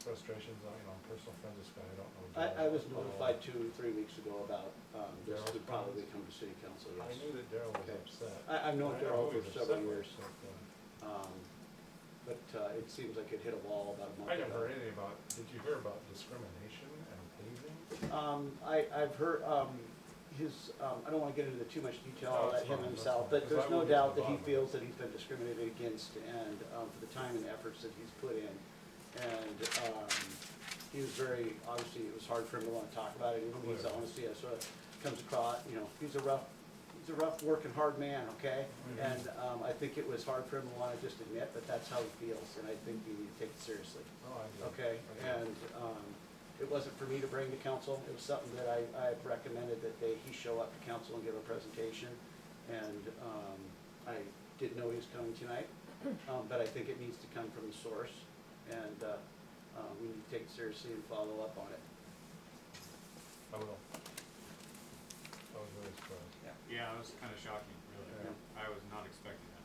frustrations, personal friends of Scott, I don't know. I was Darryl. notified 2-3 weeks ago about this Daryl's would probably plans? come to city council, I yes. knew that Darryl was Okay. upset. I've known I don't Darryl know who for he was several upset years. with, but, But it seems like it hit a wall about a month I ago. never heard anything about, did you hear about discrimination and paving? I've heard his, I don't want to get into too much detail, No, I'll let that's him fine, that's himself, fine, but 'cause there's I no will get to doubt the that he bottom of feels it. that he's been discriminated against and for the time and efforts that he's put in. And he was very, obviously, it was hard for him to want to talk about it, even his Clearly. honesty, it sort of comes across, he's a rough working, hard man, okay? Mhm. And I think it was hard for him to want to just admit, but that's how he feels, and I think you need to take it seriously. Oh, I do. Okay, I do. and it wasn't for me to bring to council, it was something that I recommended that he show up to council and give a presentation. And I didn't know he was coming tonight, but I think it needs to come from the source, and we need to take it seriously and follow up on it. I will. I was very surprised. Yeah, it was kind of shocking, really. Yeah. I was not expecting that.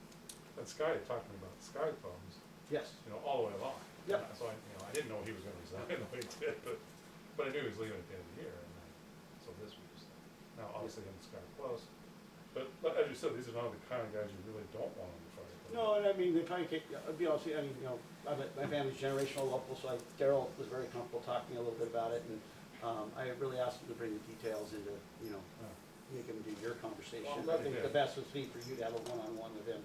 But Scotty talked to me about the Scotty problems, Yes, all the way along. Yep. So I didn't know he was gonna resign the way he did, but I knew he was leaving at the end of the year, and then, so this was, now obviously him and Scotty close. But as you said, these are not the kind of guys you really don't want on the fire department. no, and I mean, they probably take, I'll be honest with you, my family's generational local, so Daryl was very comfortable talking a little bit about it, and I really asked him to bring the details into, Yeah. make him do your conversation. Well, I'm I glad he think did. the best would be for you to have a one-on-one with him.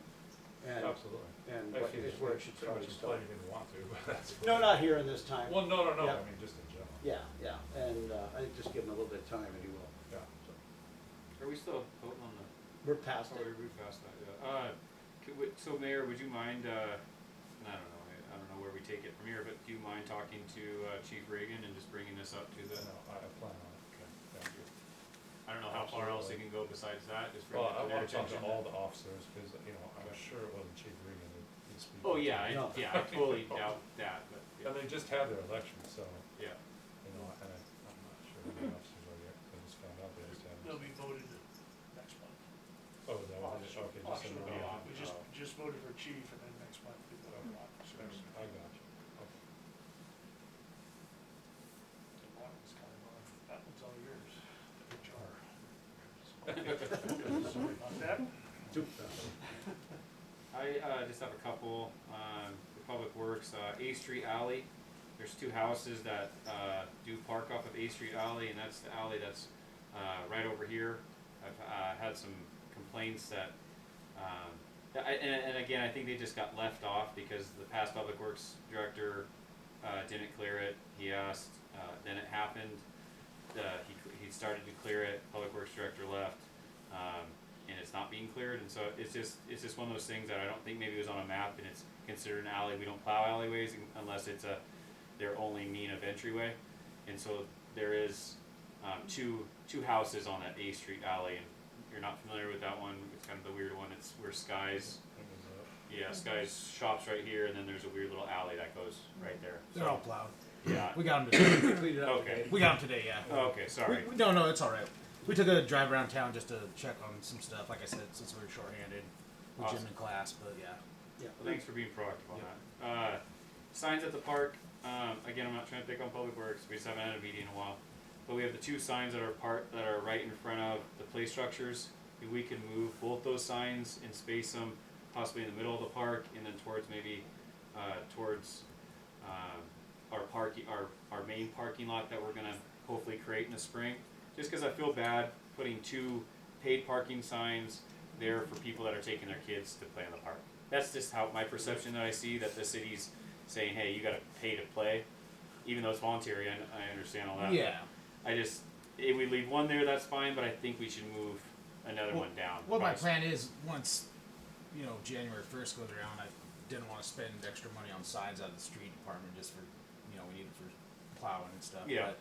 And Absolutely. and I what feel is just where it pretty should much start. implied he didn't want to, but that's. No, not here in this time. Well, no, I Yeah. mean, just in general. Yeah, and I think just give him a little bit of time and he will. Yeah. So, Are we still voting on the? we're past Oh, it. we passed that, yeah. So Mayor, would you mind, and I don't know where we take it from here, but do you mind talking to Chief Reagan and just bringing this up to the? No, I plan on it. Okay, thank you. I don't know how far else you can go besides that, just bring Well, it I to their want to talk to attention. all the officers, because, I'm sure it wasn't Chief Regan that speaking. Oh, yeah, No. I totally doubt that, but, And they just had their election, so, yeah. and I'm not sure who the officers are yet, I just found out they just had. They'll be voted next month. Oh, is that what it is? Okay, just Officer, in the yeah, middle. we just voted for chief, and then next month we vote for officers. I got you. Okay. And that one's kind of on, that one's all yours, HR. Sorry about that. I just have a couple, for Public Works, A Street Alley. There's two houses that, do park off of A Street Alley, and that's the alley that's, right over here. I've, had some complaints that, and again, I think they just got left off because the past Public Works Director, didn't clear it. He asked, then it happened, he started to clear it, Public Works Director left, and it's not being cleared, and so it's just one of those things that I don't think maybe it was on a map and it's considered an alley. We don't plow alleyways unless it's their only mean of entryway, and so there is two houses on that A Street alley, and you're not familiar with that one. It's kind of the weird one. It's where Sky's Sky's shop's right here, and then there's a weird little alley that goes right there. They're all plowed. Yeah. We got them today. Clean it up. Okay. We got them today, yeah. Oh, okay, sorry. No, it's all right. We took a drive around town just to check on some stuff. Like I said, since we were shorthanded with Awesome. gym in class, but yeah. Yeah. Well, thanks for being proactive on Yeah. that. Signs at the park. Again, I'm not trying to pick on Public Works. We just haven't had a meeting in a while. But we have the two signs that are right in front of the play structures. We can move both those signs and space them possibly in the middle of the park, and then towards maybe towards our main parking lot that we're gonna hopefully create in the spring. Just because I feel bad putting two paid parking signs there for people that are taking their kids to play in the park. That's just how my perception that I see, that the city's saying, hey, you gotta pay to play, even though it's voluntary. I understand all that. Yeah. If we leave one there, that's fine, but I think we should move another one down. What my Possibly. plan is, once January 1st goes around, I didn't want to spend extra money on signs out of the street department just for we need it for plowing and stuff. Yeah. But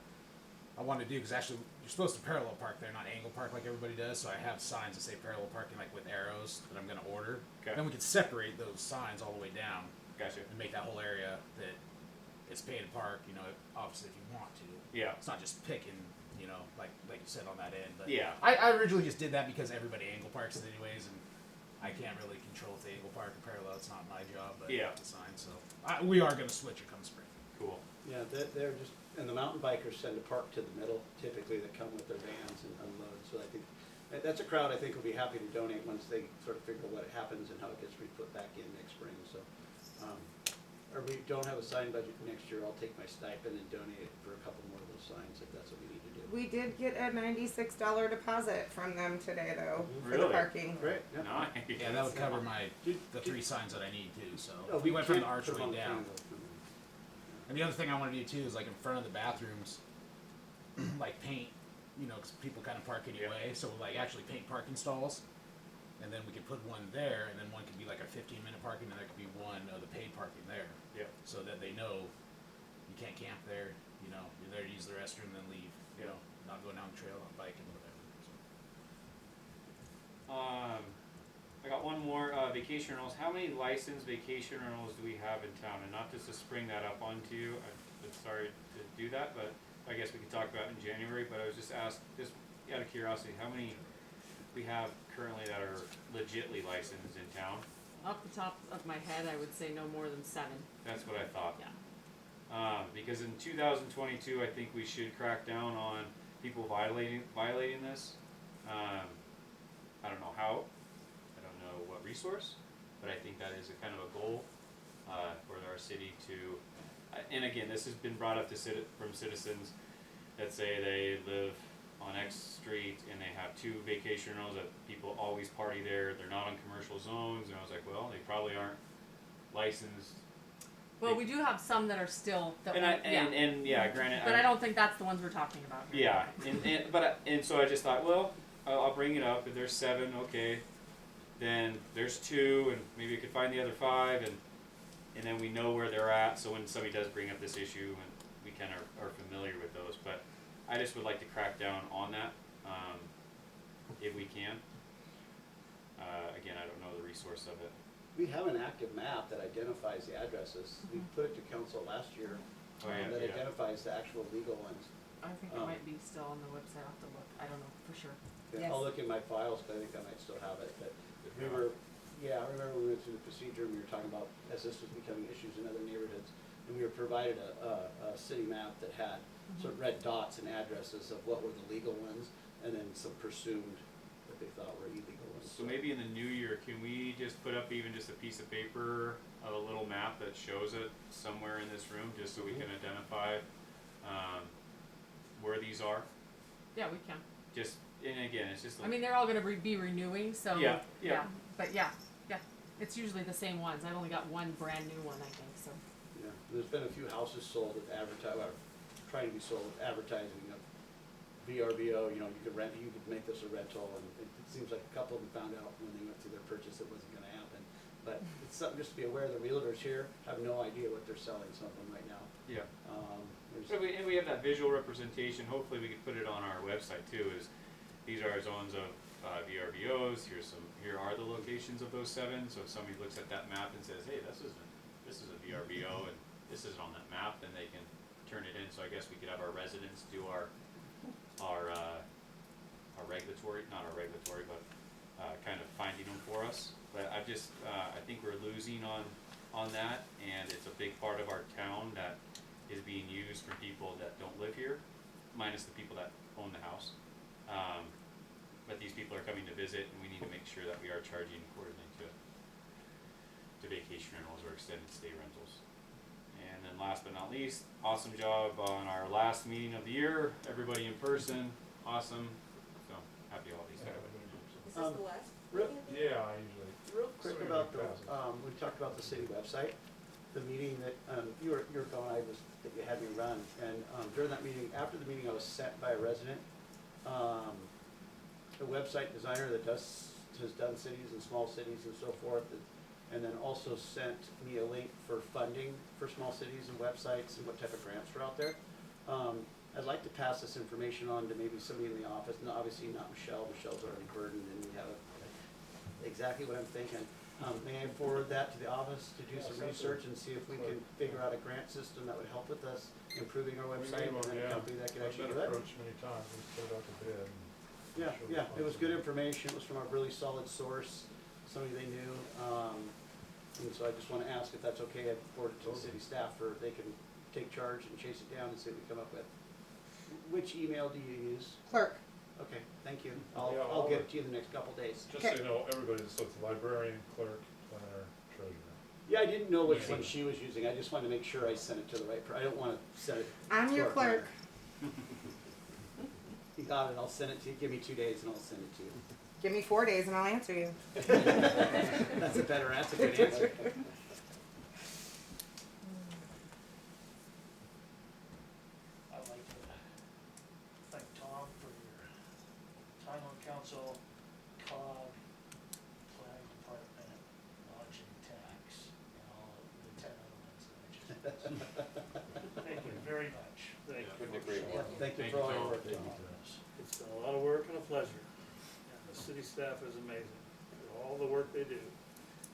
I wanted to do, because actually you're supposed to parallel park there, not angle park like everybody does. So I have signs that say parallel parking, like with arrows that I'm going to order. Okay. Then we could separate those signs all the way down Gotcha. and make that whole area that it's pay to park. Obviously if you want to. Yeah. It's not just picking. Like you said on that end. But Yeah. I originally just did that because everybody angle parks it anyways, and I can't really control if they angle park or parallel. It's not my job, but Yeah. the sign. So we are going to switch it come spring. Cool. Yeah, they're just, and the mountain bikers send a park to the middle, typically, that come with their vans and unload, so I think, that's a crowd I think will be happy to donate once they sort of figure out what happens and how it gets put back in next spring, so. Or we don't have a sign budget next year, I'll take my stipend and donate it for a couple more of those signs, if that's what we need to do. We did get a $96 deposit from them today, though, for the Really? parking. Great, yeah. Nice. Yeah, that would cover the Did- 3 signs that I need too, so. Oh, We went from the can't put them archway on down. triangle. And the other thing I wanna do too is like in front of the bathrooms, like paint, you know, 'cause people kinda park anyway, so like actually paint parking stalls. And then we could put one there, and then one could be like a 15-minute parking, and there could be one of the paid parking there. Yeah. So that they know you can't camp there, you know, you're there to use the restroom, then leave, you know, not go down the trail on bike and whatever, so. I got one more, vacation rentals. How many licensed vacation rentals do we have in town? And not just to spring that up onto you, I'm sorry to do that, but I guess we could talk about it in January, but I was just asked, just out of curiosity, how many we have currently that are legitly licensed in town? Off the top of my head, I would say no more than 7. That's what I thought. Yeah. Because in 2022, I think we should crack down on people violating this. I don't know how, I don't know what resource, but I think that is a kind of a goal for our city to. And again, this has been brought up to from citizens that say they live on X street and they have 2 vacation rentals that people always party there. They're not on commercial zones, and I was like, well, they probably aren't licensed. Well, we do have some that are still. That And yeah, granted. But I don't think that's the ones we're talking about here. Yeah, and so I just thought, well, I'll bring it up. If there's 7, okay, then there's 2, and maybe I could find the other 5, and then we know where they're at. So when somebody does bring up this issue, and we kind of are familiar with those, but I just would like to crack down on that, if we can. Again, I don't know the resource of it. We have an active map that identifies the addresses. We put it to council last year, Oh, yeah, that yeah. identifies the actual legal ones. I think it might be still on the website. I'll have to look. I don't know for sure. Yeah, I'll look in my files, but I think I might still have it, but we were, I remember we went through the procedure and we were talking about, as this was becoming issues in other neighborhoods, and we were provided a city map that had sort of red dots and addresses of what were the legal ones, and then some presumed that they thought were illegal ones. So maybe in the new year, can we just put up even just a piece of paper, a little map that shows it somewhere in this room, just so we can identify where these are? Yeah, we can. Just, and again, it's just. I mean, they're all going to be renewing, so. Yeah, yeah. But yeah. It's usually the same ones. I've only got one brand new one, I think. So. Yeah, there's been a few houses sold with trying to be sold with advertising of VRBO, you know, you could make this a rental, and it seems like a couple of them found out when they went through their purchase it wasn't gonna happen. But it's something just to be aware, the realtors here have no idea what they're selling some of them right now. Yeah. There's- And we have that visual representation. Hopefully, we could put it on our website too. These are zones of VRBOs. Here are the locations of those 7. So if somebody looks at that map and says, "Hey, this is a VRBO and this isn't on that map," then they can turn it in. So I guess we could have our residents do our regulatory, not our regulatory, but kind of finding them for us. But I think we're losing on that, and it's a big part of our town that is being used for people that don't live here, minus the people that own the house. But these people are coming to visit, and we need to make sure that we are charging accordingly to vacation rentals or extended stay rentals. And then last but not least, awesome job on our last meeting of the year. Everybody in person, awesome. So happy holidays. Yeah, Is this the last? Real- meeting of the year? Yeah, I usually. Real quick Sorry, about the, passes. we talked about the city website, the meeting that, you were gone, that you had me run, and, during that meeting, after the meeting, I was sent by a resident, a website designer that has done cities and small cities and so forth, and then also sent me a link for funding for small cities and websites and what type of grants are out there. I'd like to pass this information on to maybe somebody in the office, no, obviously not Michelle, Michelle's already burdened, and we have exactly what I'm thinking. May I forward that to the office to do some research and see if we can figure out a grant system that would help with us improving our website, and then a company that could actually do I've been it? approached many times, we put it out to bid. and Yeah, I'm sure we'll yeah, find it was good somebody. information, it was from a really solid source, somebody they knew, and so I just wanna ask if that's okay, I forward it to the city staff, or they can take charge and chase it down and see what we come up with. Which email do you use? Clerk. Okay, thank you. Yeah, I'll all get the- it to you the next couple days. Just so Okay. you know, everybody, so it's librarian, clerk, planner, treasurer. Yeah, I didn't know which Yeah. one she was using. I just wanted to make sure I sent it to the right I don't wanna send it. I'm to your our clerk. planner. You got it. I'll send it to you. Give me 2 days and I'll send it to you. Give me 4 days and I'll answer you. That's a better answer, good answer. I'd like to thank Tom for your time on council, COG, planning department, lodging tax, and all of the 10 other ones that I just mentioned. Thank you very much. Thank you. Couldn't agree Yeah, more. thank you Thank for you, all your Tom. work, Thank you, Tom. It's been a lot of work and a pleasure, and the city staff is amazing, for all the work they do,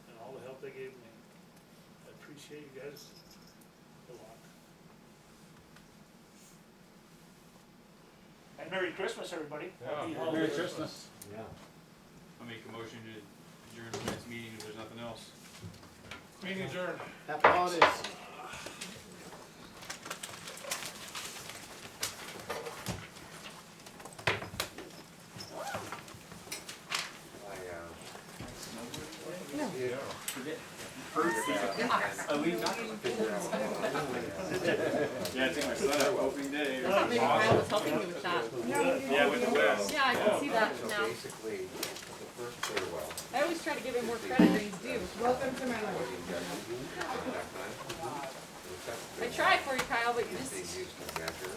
and all the help they gave me. I appreciate you guys a lot. And Merry Christmas, everybody. Yeah. Happy Merry Merry holidays. Christmas. Yeah. I'll make a motion to adjourn tonight's meeting if there's nothing else. Meeting adjourned. Happy holidays. No. Yeah. Yeah, I think my son had opening day. I thought maybe Kyle was helping me with that. Yeah, with the west. Yeah, I can see that So now. basically, the first clear well. I always try to give him more credit than he's due. Welcome to my life. I try for you, Kyle, but you just, They used to measure